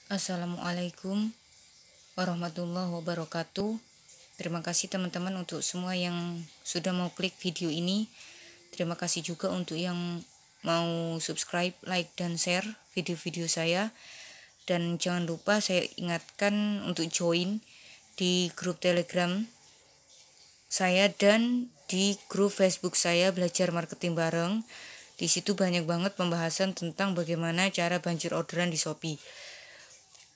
Assalamualaikum warahmatullahi wabarakatuh. Terima kasih teman-teman untuk semua yang sudah mau klik video ini. Terima kasih juga untuk yang mau subscribe, like, dan share video-video saya. Dan jangan lupa saya ingatkan untuk join di grup Telegram saya dan di grup Facebook saya Belajar Marketing Bareng. Di situ banyak banget pembahasan tentang bagaimana cara banjir orderan di Shopee.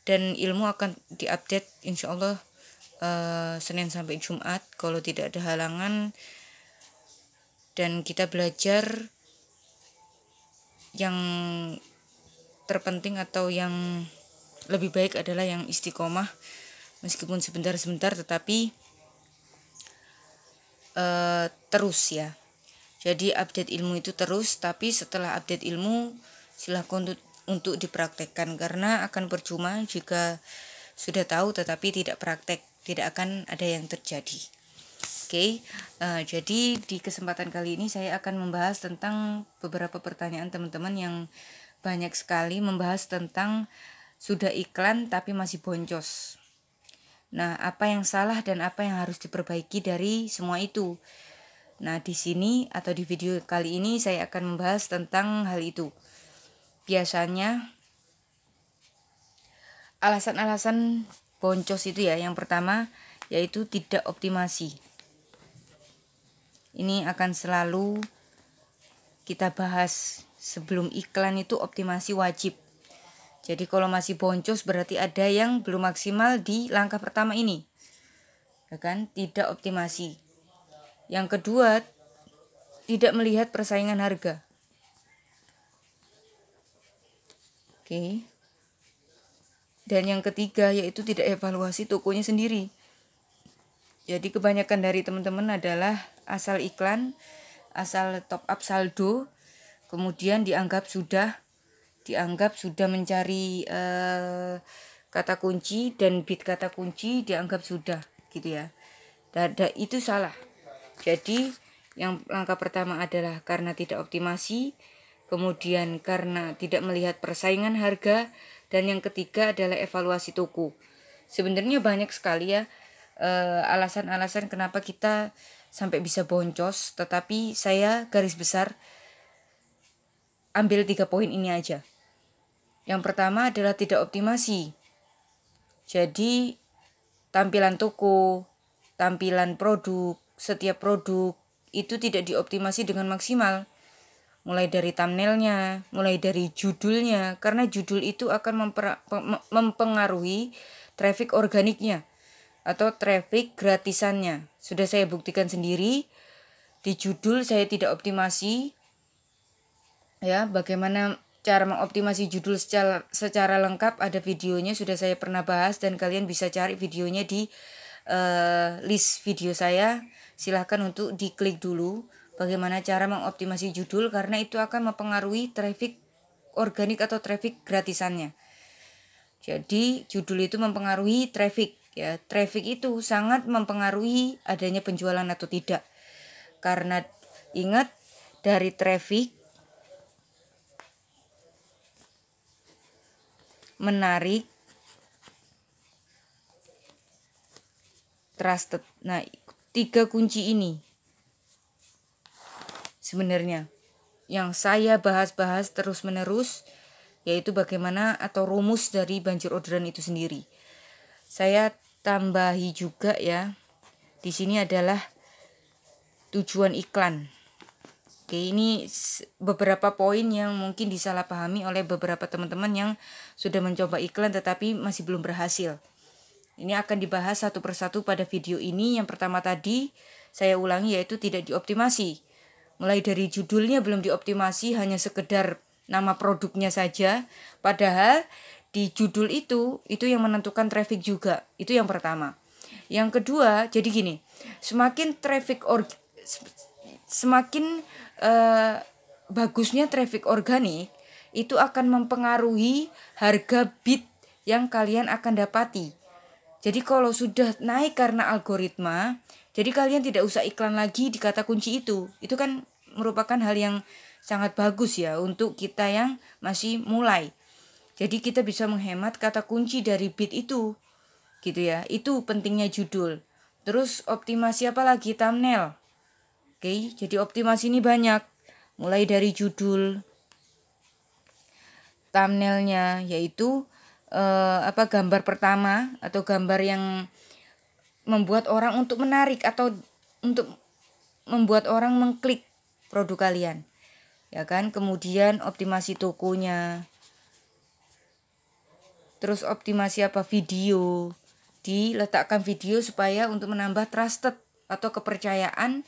Dan ilmu akan diupdate insya Allah Senin sampai Jumat kalau tidak ada halangan, dan kita belajar yang terpenting atau yang lebih baik adalah yang istiqomah, meskipun sebentar-sebentar tetapi terus ya. Jadi update ilmu itu terus, tapi setelah update ilmu silahkan untuk dipraktekkan, karena akan percuma jika sudah tahu tetapi tidak praktek, tidak akan ada yang terjadi. Oke, jadi di kesempatan kali ini saya akan membahas tentang beberapa pertanyaan teman-teman yang banyak sekali membahas tentang sudah iklan tapi masih boncos. Nah, apa yang salah dan apa yang harus diperbaiki dari semua itu? Nah, di sini atau di video kali ini saya akan membahas tentang hal itu. Biasanya alasan-alasan boncos itu ya, yang pertama yaitu tidak optimasi. Ini akan selalu kita bahas. Sebelum iklan itu optimasi wajib. Jadi kalau masih boncos berarti ada yang belum maksimal di langkah pertama ini, ya kan? Tidak optimasi. Yang kedua, tidak melihat persaingan harga. Oke. Dan yang ketiga yaitu tidak evaluasi tokonya sendiri. Jadi kebanyakan dari teman-teman adalah asal iklan, asal top up saldo, kemudian dianggap sudah mencari kata kunci dan bit kata kunci dianggap sudah gitu ya. Dan itu salah. Jadi yang langkah pertama adalah karena tidak optimasi, kemudian karena tidak melihat persaingan harga, dan yang ketiga adalah evaluasi toko. Sebenarnya banyak sekali ya alasan-alasan kenapa kita sampai bisa boncos, tetapi saya garis besar ambil 3 poin ini aja. Yang pertama adalah tidak optimasi. Jadi tampilan toko, tampilan produk, setiap produk itu tidak dioptimasi dengan maksimal. Mulai dari thumbnailnya, mulai dari judulnya, karena judul itu akan mempengaruhi traffic organiknya atau traffic gratisannya. Sudah saya buktikan sendiri, di judul saya tidak optimasi ya. Bagaimana cara mengoptimasi judul secara lengkap, ada videonya, sudah saya pernah bahas, dan kalian bisa cari videonya di list video saya. Silahkan untuk diklik dulu bagaimana cara mengoptimasi judul, karena itu akan mempengaruhi traffic organik atau traffic gratisannya. Jadi judul itu mempengaruhi traffic ya. Traffic itu sangat mempengaruhi adanya penjualan atau tidak. Karena ingat, dari traffic menarik trusted. Nah, 3 kunci ini sebenarnya yang saya bahas terus menerus, yaitu bagaimana atau rumus dari banjir orderan itu sendiri. Saya tambahi juga ya, di sini adalah tujuan iklan. Oke, ini beberapa poin yang mungkin disalahpahami oleh beberapa teman-teman yang sudah mencoba iklan tetapi masih belum berhasil. Ini akan dibahas satu persatu pada video ini. Yang pertama tadi saya ulangi, yaitu tidak dioptimasi. Mulai dari judulnya belum dioptimasi, hanya sekedar nama produknya saja. Padahal di judul itu yang menentukan traffic juga. Itu yang pertama. Yang kedua, jadi gini, semakin bagusnya traffic organik, itu akan mempengaruhi harga bid yang kalian akan dapati. Jadi kalau sudah naik karena algoritma, jadi kalian tidak usah iklan lagi di kata kunci itu. Itu kan merupakan hal yang sangat bagus ya untuk kita yang masih mulai. Jadi kita bisa menghemat kata kunci dari bid itu, gitu ya. Itu pentingnya judul. Terus optimasi apa lagi? Thumbnail. Oke, jadi optimasi ini banyak. Mulai dari judul, thumbnailnya, yaitu gambar pertama atau gambar yang membuat orang untuk menarik atau untuk membuat orang mengklik produk kalian, ya kan. Kemudian optimasi tokonya, terus optimasi video, diletakkan video supaya untuk menambah trusted atau kepercayaan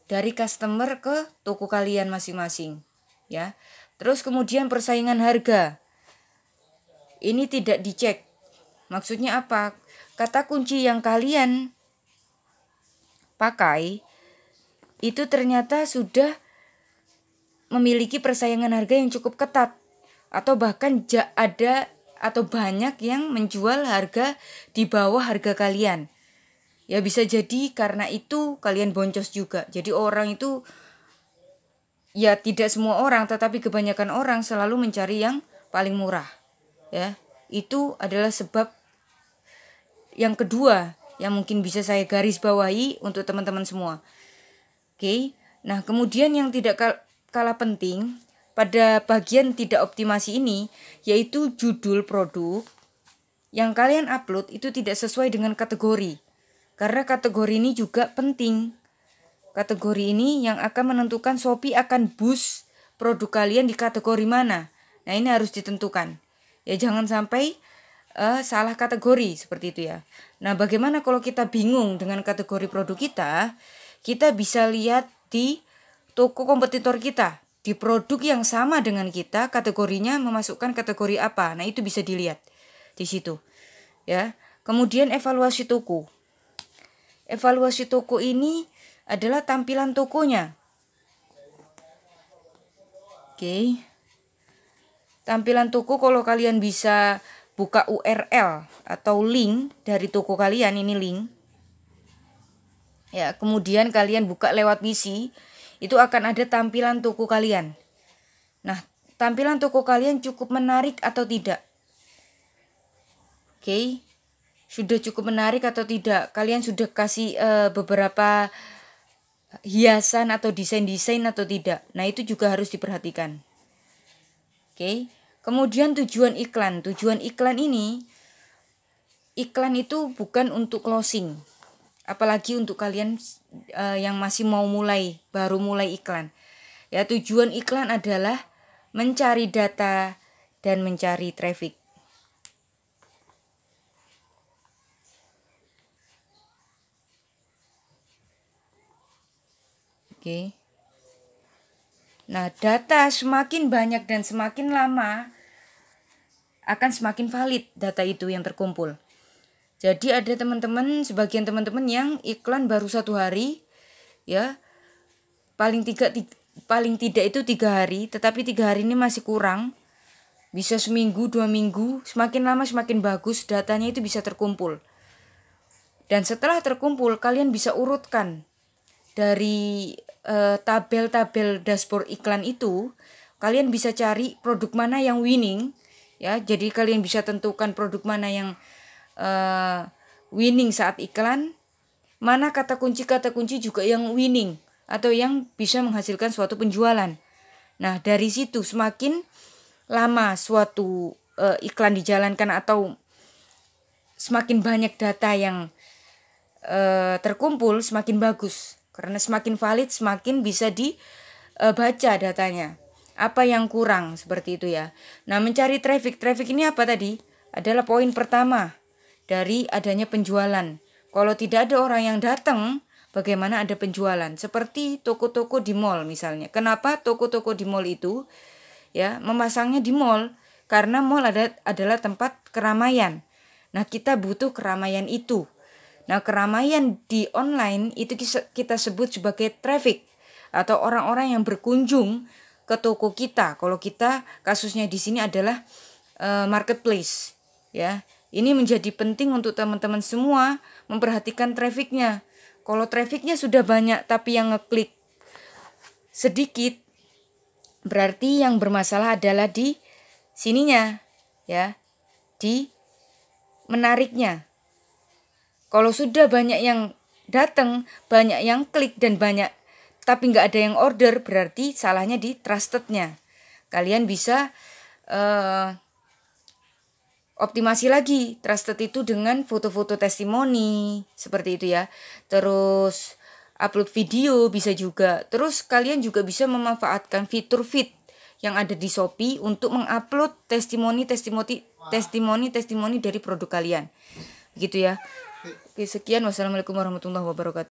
dari customer ke toko kalian masing-masing, ya. Terus kemudian persaingan harga, ini tidak dicek. Maksudnya apa? Kata kunci yang kalian pakai itu ternyata sudah memiliki persaingan harga yang cukup ketat, atau bahkan ada atau banyak yang menjual harga di bawah harga kalian. Ya bisa jadi karena itu kalian boncos juga. Jadi orang itu, ya tidak semua orang tetapi kebanyakan orang selalu mencari yang paling murah. Ya, itu adalah sebab yang kedua yang mungkin bisa saya garis bawahi untuk teman-teman semua. Oke. Nah, kemudian yang tidak kalah penting pada bagian tidak optimasi ini, yaitu judul produk yang kalian upload itu tidak sesuai dengan kategori. Karena kategori ini juga penting. Kategori ini yang akan menentukan Shopee akan boost produk kalian di kategori mana. Nah, ini harus ditentukan. Ya jangan sampai salah kategori seperti itu ya. Nah, bagaimana kalau kita bingung dengan kategori produk kita? Kita bisa lihat di toko kompetitor kita, di produk yang sama dengan kita, kategorinya memasukkan kategori apa. Nah, itu bisa dilihat di situ. Ya. Kemudian evaluasi toko. Evaluasi toko ini adalah tampilan tokonya. Oke. Tampilan toko, kalau kalian bisa buka URL atau link dari toko kalian, ini link. Ya, kemudian kalian buka lewat PC, itu akan ada tampilan toko kalian. Nah, tampilan toko kalian cukup menarik atau tidak? Oke. Sudah cukup menarik atau tidak? Kalian sudah kasih beberapa hiasan atau desain-desain atau tidak? Nah, itu juga harus diperhatikan. Oke. Kemudian tujuan iklan. Tujuan iklan ini, iklan itu bukan untuk closing. Apalagi untuk kalian yang masih mau mulai, baru mulai iklan. Ya, tujuan iklan adalah mencari data dan mencari traffic. Oke. Nah, data semakin banyak dan semakin lama akan semakin valid data itu yang terkumpul. Jadi ada teman-teman, sebagian teman-teman yang iklan baru 1 hari, ya paling tidak itu 3 hari, tetapi 3 hari ini masih kurang, bisa seminggu 2 minggu, semakin lama semakin bagus, datanya itu bisa terkumpul. Dan setelah terkumpul, kalian bisa urutkan dari tabel-tabel dashboard iklan itu, kalian bisa cari produk mana yang winning, ya. Jadi kalian bisa tentukan produk mana yang winning saat iklan, mana kata kunci juga yang winning atau yang bisa menghasilkan suatu penjualan. Nah, dari situ semakin lama suatu iklan dijalankan atau semakin banyak data yang terkumpul, semakin bagus. Karena semakin valid, semakin bisa dibaca datanya. Apa yang kurang, seperti itu ya. Nah, mencari traffic. Traffic ini apa tadi? Adalah poin pertama dari adanya penjualan. Kalau tidak ada orang yang datang, bagaimana ada penjualan? Seperti toko-toko di mall misalnya. Kenapa toko-toko di mall itu ya memasangnya di mall? Karena mall adalah tempat keramaian. Nah, kita butuh keramaian itu. Nah, keramaian di online itu kita sebut sebagai traffic atau orang-orang yang berkunjung ke toko kita. Kalau kita kasusnya di sini adalah marketplace, ya. Ini menjadi penting untuk teman-teman semua memperhatikan trafficnya. Kalau trafficnya sudah banyak tapi yang ngeklik sedikit, berarti yang bermasalah adalah di sininya, ya di menariknya. Kalau sudah banyak yang datang, banyak yang klik dan banyak tapi nggak ada yang order, berarti salahnya di trustednya. Kalian bisa optimasi lagi trusted itu dengan foto-foto testimoni seperti itu ya. Terus upload video bisa juga. Terus kalian juga bisa memanfaatkan fitur feed yang ada di Shopee untuk mengupload testimoni dari produk kalian. Begitu ya. Oke, sekian. Wassalamualaikum warahmatullahi wabarakatuh.